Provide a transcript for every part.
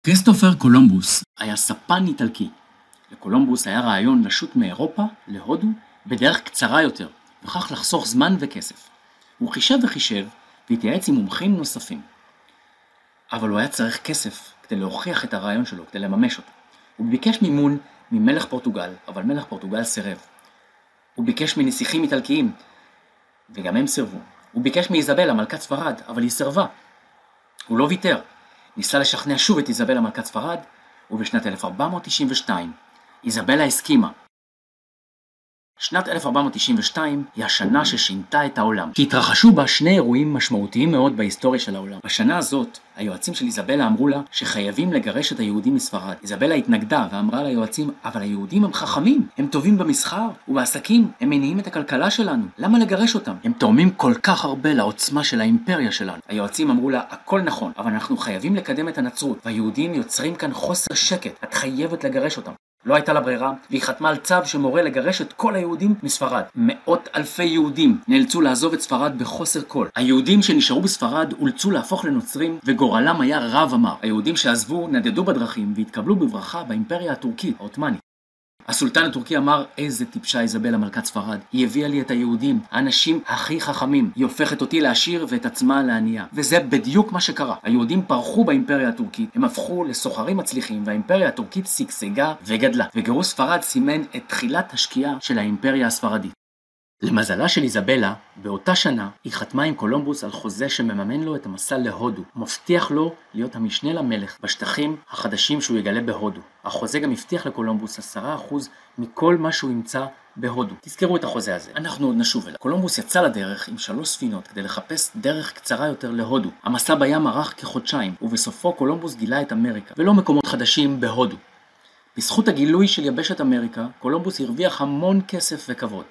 כריסטופר קולומבוס היה ספן איטלקי. לקולומבוס היה רעיון לשוט מאירופה להודו בדרך קצרה יותר, וכך לחסוך זמן וכסף. הוא חישב והתייעץ עם מומחים נוספים. אבל הוא היה צריך כסף כדי להוכיח את הרעיון שלו, כדי לממש אותו. הוא ביקש מימון ממלך פורטוגל, אבל מלך פורטוגל סירב. הוא ביקש מנסיכים איטלקיים, וגם הם סירבו. הוא ביקש מאיזבלה, מלכת ספרד, אבל היא סירבה. הוא לא ויתר. ניסה לשכנע שוב את איזבלה, מלכת ספרד, ובשנת 1492 איזבלה הסכימה. שנת 1492 היא השנה ששינתה את העולם, כי התרחשו בה שני אירועים משמעותיים מאוד בהיסטוריה של העולם. בשנה הזאת, היועצים של איזבלה אמרו לה שחייבים לגרש את היהודים מספרד. איזבלה התנגדה ואמרה ליועצים, אבל היהודים הם חכמים, הם טובים במסחר ובעסקים, הם מניעים את הכלכלה שלנו, למה לגרש אותם? הם תורמים כל כך הרבה לעוצמה של האימפריה שלנו. היועצים אמרו לה, הכל נכון, אבל אנחנו חייבים לקדם את הנצרות, והיהודים יוצרים כאן חוסר שקט, את חייבת לגרש אותם. לא הייתה לה ברירה, והיא חתמה על צו שמורה לגרש את כל היהודים מספרד. מאות אלפי יהודים נאלצו לעזוב את ספרד בחוסר כל. היהודים שנשארו בספרד אולצו להפוך לנוצרים, וגורלם היה רב אמר. היהודים שעזבו נדדו בדרכים והתקבלו בברכה באימפריה הטורקית, העות'מאנית. הסולטן הטורקי אמר, איזה טיפשה איזבלה מלכת ספרד. היא הביאה לי את היהודים, האנשים הכי חכמים. היא הופכת אותי לעשיר ואת עצמה לענייה. וזה בדיוק מה שקרה. היהודים פרחו באימפריה הטורקית, הם הפכו לסוחרים מצליחים, והאימפריה הטורקית שגשגה וגדלה. וגירוש ספרד סימן את תחילת השקיעה של האימפריה הספרדית. למזלה של איזבלה, באותה שנה היא חתמה עם קולומבוס על חוזה שמממן לו את המסע להודו, מבטיח לו להיות המשנה למלך בשטחים החדשים שהוא יגלה בהודו. החוזה גם הבטיח לקולומבוס 10% מכל מה שהוא ימצא בהודו. תזכרו את החוזה הזה, אנחנו עוד נשוב אליו. קולומבוס יצא לדרך עם 3 ספינות כדי לחפש דרך קצרה יותר להודו. המסע בים ארך כחודשיים, ובסופו קולומבוס גילה את אמריקה, ולא מקומות חדשים בהודו. בזכות הגילוי של יבשת אמריקה, קולומבוס הרוויח המון כסף וכבוד.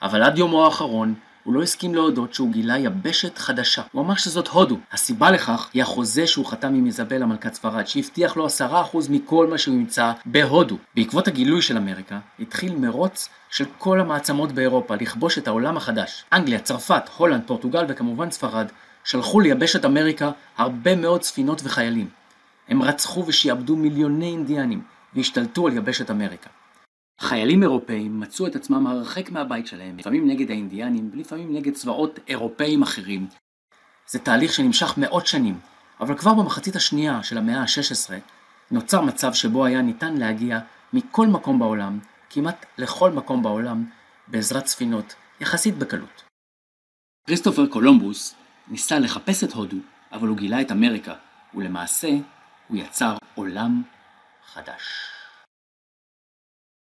אבל עד יומו האחרון הוא לא הסכים להודות שהוא גילה יבשת חדשה. הוא אמר שזאת הודו. הסיבה לכך היא החוזה שהוא חתם עם איזבלה מלכת ספרד, שהבטיח לו 10% מכל מה שהוא ימצא בהודו. בעקבות הגילוי של אמריקה התחיל מרוץ של כל המעצמות באירופה לכבוש את העולם החדש. אנגליה, צרפת, הולנד, פורטוגל וכמובן ספרד שלחו ליבשת אמריקה הרבה מאוד ספינות וחיילים. הם רצחו ושיעבדו מיליוני אינדיאנים והשתלטו על יבשת אמריקה. חיילים אירופאים מצאו את עצמם הרחק מהבית שלהם, לפעמים נגד האינדיאנים ולפעמים נגד צבאות אירופאים אחרים. זה תהליך שנמשך מאות שנים, אבל כבר במחצית השנייה של המאה ה-16 נוצר מצב שבו היה ניתן להגיע מכל מקום בעולם, כמעט לכל מקום בעולם, בעזרת ספינות יחסית בקלות. כריסטופר קולומבוס ניסה לחפש את הודו, אבל הוא גילה את אמריקה, ולמעשה הוא יצר עולם חדש.